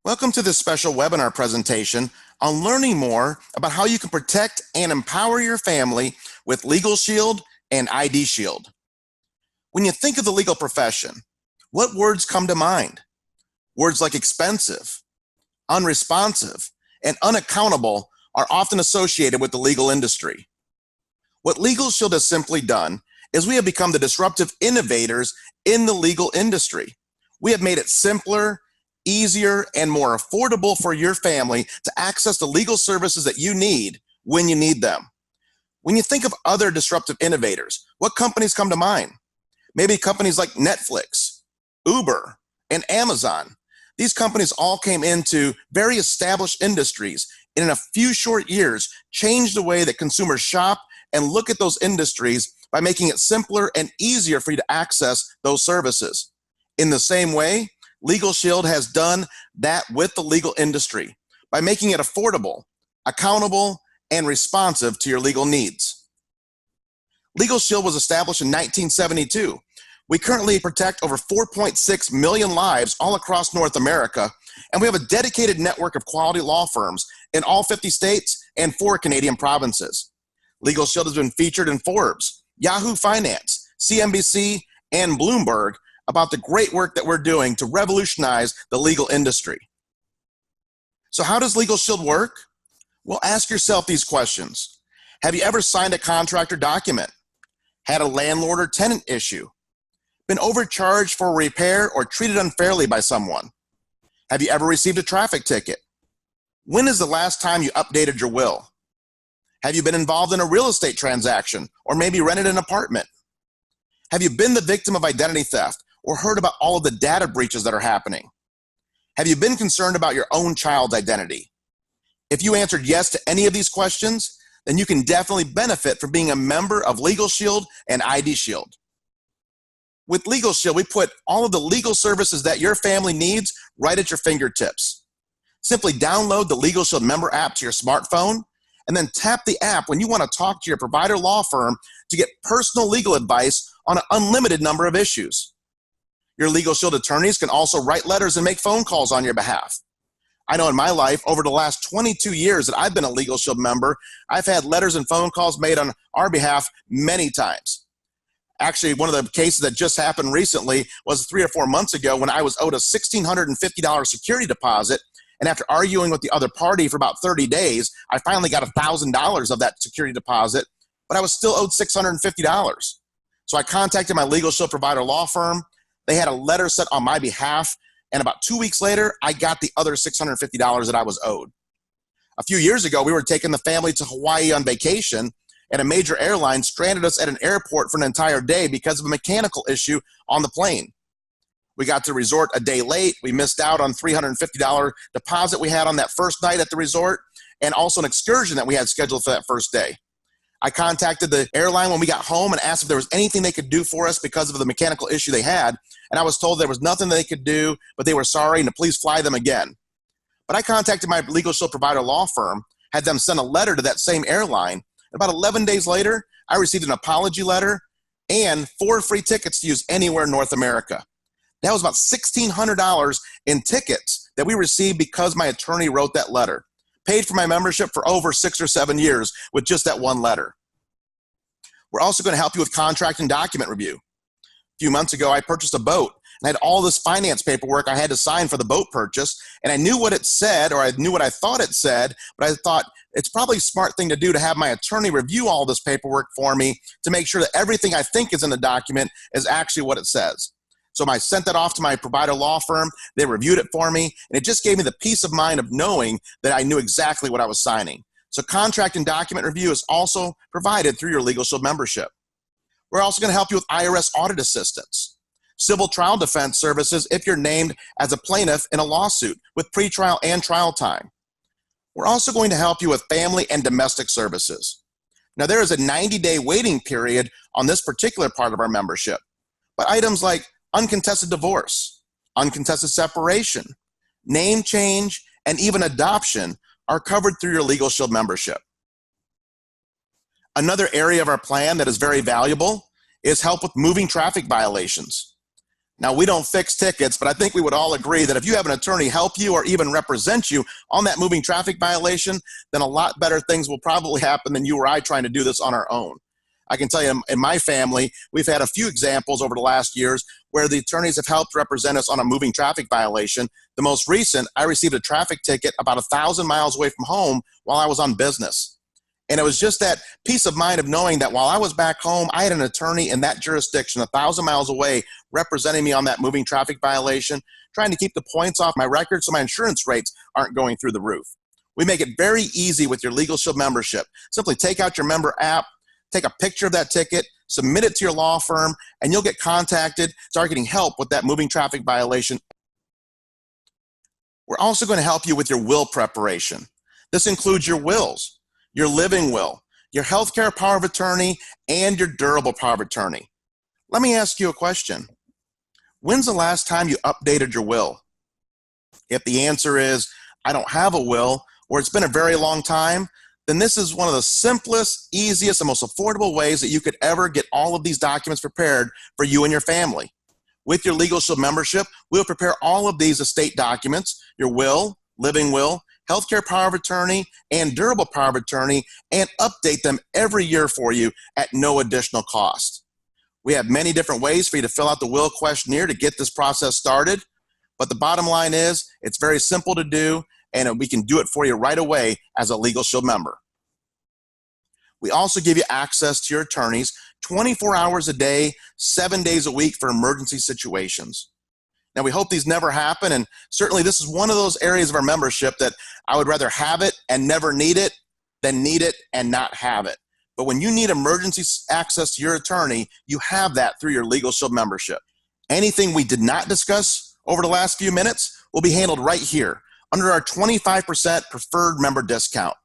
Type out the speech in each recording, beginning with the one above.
Welcome to this special webinar presentation on learning more about how you can protect and empower your family with LegalShield and IDShield. When you think of the legal profession, what words come to mind? Words like expensive, unresponsive, and unaccountable are often associated with the legal industry. What LegalShield has simply done is we have become the disruptive innovators in the legal industry. We have made it simpler, easier, and more affordable for your family to access the legal services that you need when you need them. When you think of other disruptive innovators, what companies come to mind? Maybe companies like Netflix, Uber, and Amazon. These companies all came into very established industries and in a few short years changed the way that consumers shop and look at those industries by making it simpler and easier for you to access those services. In the same way, LegalShield has done that with the legal industry by making it affordable, accountable, and responsive to your legal needs. LegalShield was established in 1972. We currently protect over 4.6 million lives all across North America, and we have a dedicated network of quality law firms in all 50 states and 4 Canadian provinces. LegalShield has been featured in Forbes, Yahoo Finance, CNBC, and Bloomberg about the great work that we're doing to revolutionize the legal industry. So how does LegalShield work? Well, ask yourself these questions. Have you ever signed a contract or document? Had a landlord or tenant issue? Been overcharged for a repair or treated unfairly by someone? Have you ever received a traffic ticket? When is the last time you updated your will? Have you been involved in a real estate transaction or maybe rented an apartment? Have you been the victim of identity theft or heard about all of the data breaches that are happening? Have you been concerned about your own child's identity? If you answered yes to any of these questions, then you can definitely benefit from being a member of LegalShield and IDShield. With LegalShield, we put all of the legal services that your family needs right at your fingertips. Simply download the LegalShield member app to your smartphone and then tap the app when you want to talk to your provider law firm to get personal legal advice on an unlimited number of issues. Your LegalShield attorneys can also write letters and make phone calls on your behalf. I know in my life, over the last 22 years that I've been a LegalShield member, I've had letters and phone calls made on our behalf many times. Actually, one of the cases that just happened recently was 3 or 4 months ago when I was owed a $1,650 security deposit, and after arguing with the other party for about 30 days, I finally got $1,000 of that security deposit, but I was still owed $650. So I contacted my LegalShield provider law firm. They had a letter sent on my behalf, and about 2 weeks later, I got the other $650 that I was owed. A few years ago, we were taking the family to Hawaii on vacation, and a major airline stranded us at an airport for an entire day because of a mechanical issue on the plane. We got to the resort a day late. We missed out on $350 deposit we had on that first night at the resort, and also an excursion that we had scheduled for that first day. I contacted the airline when we got home and asked if there was anything they could do for us because of the mechanical issue they had, and I was told there was nothing they could do, but they were sorry and to please fly them again. But I contacted my LegalShield provider law firm, had them send a letter to that same airline. About 11 days later, I received an apology letter and 4 free tickets to use anywhere in North America. That was about $1,600 in tickets that we received because my attorney wrote that letter. Paid for my membership for over 6 or 7 years with just that one letter. We're also going to help you with contract and document review. A few months ago, I purchased a boat and I had all this finance paperwork I had to sign for the boat purchase, and I knew what it said, or I knew what I thought it said, but I thought it's probably a smart thing to do to have my attorney review all this paperwork for me to make sure that everything I think is in the document is actually what it says. So I sent that off to my provider law firm. They reviewed it for me, and it just gave me the peace of mind of knowing that I knew exactly what I was signing. So contract and document review is also provided through your LegalShield membership. We're also going to help you with IRS audit assistance, civil trial defense services if you're named as a plaintiff in a lawsuit with pretrial and trial time. We're also going to help you with family and domestic services. Now, there is a 90-day waiting period on this particular part of our membership, but items like uncontested divorce, uncontested separation, name change, and even adoption are covered through your LegalShield membership. Another area of our plan that is very valuable is help with moving traffic violations. Now, we don't fix tickets, but I think we would all agree that if you have an attorney help you or even represent you on that moving traffic violation, then a lot better things will probably happen than you or I trying to do this on our own. I can tell you in my family, we've had a few examples over the last years where the attorneys have helped represent us on a moving traffic violation. The most recent, I received a traffic ticket about 1,000 miles away from home while I was on business. And it was just that peace of mind of knowing that while I was back home, I had an attorney in that jurisdiction 1,000 miles away representing me on that moving traffic violation, trying to keep the points off my record so my insurance rates aren't going through the roof. We make it very easy with your LegalShield membership. Simply take out your member app, take a picture of that ticket, submit it to your law firm, and you'll get contacted, start getting help with that moving traffic violation. We're also going to help you with your will preparation. This includes your wills, your living will, your healthcare power of attorney, and your durable power of attorney. Let me ask you a question. When's the last time you updated your will? If the answer is, I don't have a will, or it's been a very long time, then this is one of the simplest, easiest, and most affordable ways that you could ever get all of these documents prepared for you and your family. With your LegalShield membership, we'll prepare all of these estate documents, your will, living will, healthcare power of attorney, and durable power of attorney, and update them every year for you at no additional cost. We have many different ways for you to fill out the will questionnaire to get this process started, but the bottom line is it's very simple to do, and we can do it for you right away as a LegalShield member. We also give you access to your attorneys 24 hours a day, 7 days a week for emergency situations. Now, we hope these never happen, and certainly this is one of those areas of our membership that I would rather have it and never need it than need it and not have it. But when you need emergency access to your attorney, you have that through your LegalShield membership. Anything we did not discuss over the last few minutes will be handled right here under our 25% preferred member discount.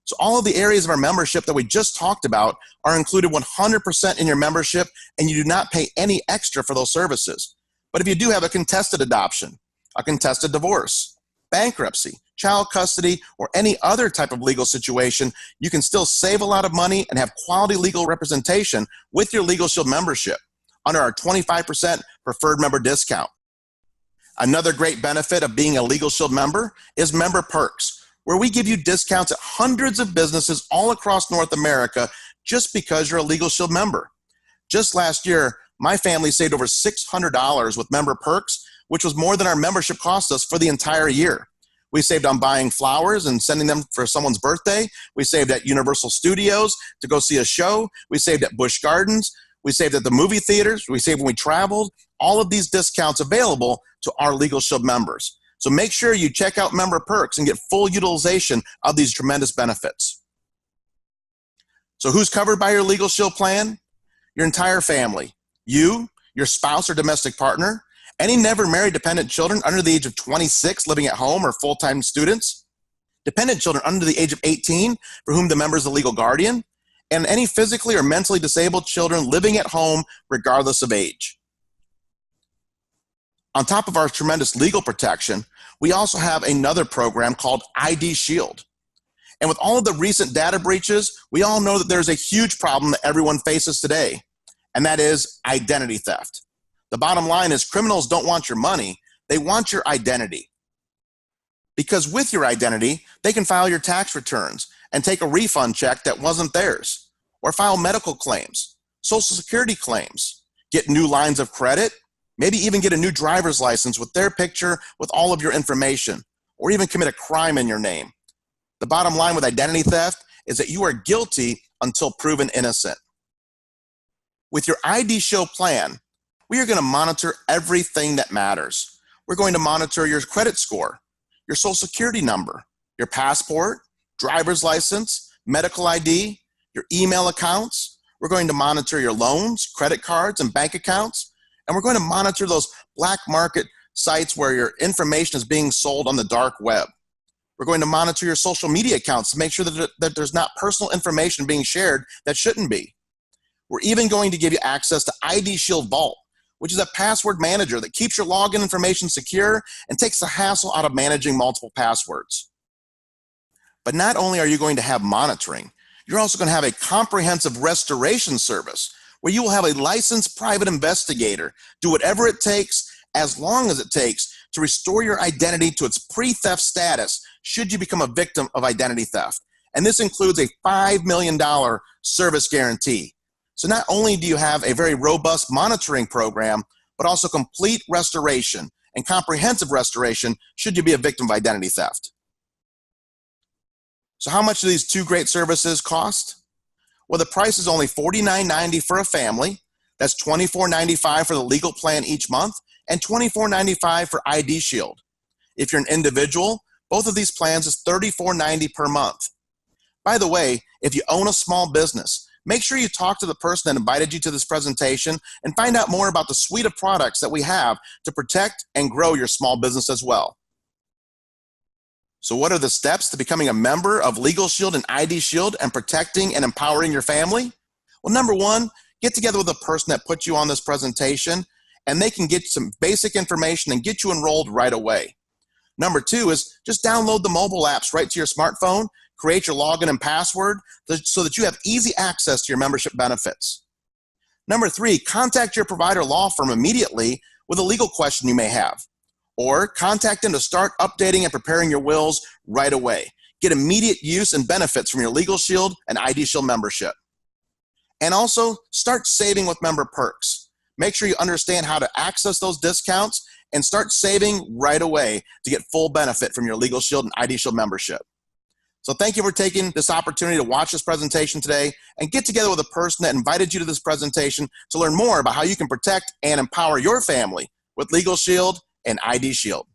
So all of the areas of our membership that we just talked about are included 100% in your membership, and you do not pay any extra for those services. But if you do have a contested adoption, a contested divorce, bankruptcy, child custody, or any other type of legal situation, you can still save a lot of money and have quality legal representation with your LegalShield membership under our 25% preferred member discount. Another great benefit of being a LegalShield member is member perks, where we give you discounts at hundreds of businesses all across North America just because you're a LegalShield member. Just last year, my family saved over $600 with member perks, which was more than our membership cost us for the entire year. We saved on buying flowers and sending them for someone's birthday. We saved at Universal Studios to go see a show. We saved at Busch Gardens. We saved at the movie theaters. We saved when we traveled. All of these discounts available to our LegalShield members. So make sure you check out member perks and get full utilization of these tremendous benefits. So who's covered by your LegalShield plan? Your entire family. You, your spouse or domestic partner, any never married dependent children under the age of 26 living at home or full-time students, dependent children under the age of 18 for whom the member is the legal guardian, and any physically or mentally disabled children living at home regardless of age. On top of our tremendous legal protection, we also have another program called IDShield. And with all of the recent data breaches, we all know that there's a huge problem that everyone faces today, and that is identity theft. The bottom line is criminals don't want your money, they want your identity. Because with your identity, they can file your tax returns and take a refund check that wasn't theirs, or file medical claims, Social Security claims, get new lines of credit, maybe even get a new driver's license with their picture with all of your information, or even commit a crime in your name. The bottom line with identity theft is that you are guilty until proven innocent. With your IDShield plan, we are going to monitor everything that matters. We're going to monitor your credit score, your Social Security number, your passport, driver's license, medical ID, your email accounts. We're going to monitor your loans, credit cards, and bank accounts. And we're going to monitor those black market sites where your information is being sold on the dark web. We're going to monitor your social media accounts to make sure that there's not personal information being shared that shouldn't be. We're even going to give you access to IDShield Vault, which is a password manager that keeps your login information secure and takes the hassle out of managing multiple passwords. But not only are you going to have monitoring, you're also going to have a comprehensive restoration service where you will have a licensed private investigator do whatever it takes, as long as it takes, to restore your identity to its pre-theft status should you become a victim of identity theft. And this includes a $5 million service guarantee. So not only do you have a very robust monitoring program, but also complete restoration and comprehensive restoration should you be a victim of identity theft. So how much do these two great services cost? Well, the price is only $49.90 for a family. That's $24.95 for the legal plan each month and $24.95 for IDShield. If you're an individual, both of these plans is $34.90 per month. By the way, if you own a small business, make sure you talk to the person that invited you to this presentation and find out more about the suite of products that we have to protect and grow your small business as well. So what are the steps to becoming a member of LegalShield and IDShield and protecting and empowering your family? Well, number one, get together with the person that put you on this presentation, and they can get some basic information and get you enrolled right away. Number two is just download the mobile apps right to your smartphone, create your login and password so that you have easy access to your membership benefits. Number three, contact your provider law firm immediately with a legal question you may have, or contact them to start updating and preparing your wills right away. Get immediate use and benefits from your LegalShield and IDShield membership. And also start saving with member perks. Make sure you understand how to access those discounts and start saving right away to get full benefit from your LegalShield and IDShield membership. So thank you for taking this opportunity to watch this presentation today and get together with a person that invited you to this presentation to learn more about how you can protect and empower your family with LegalShield and IDShield.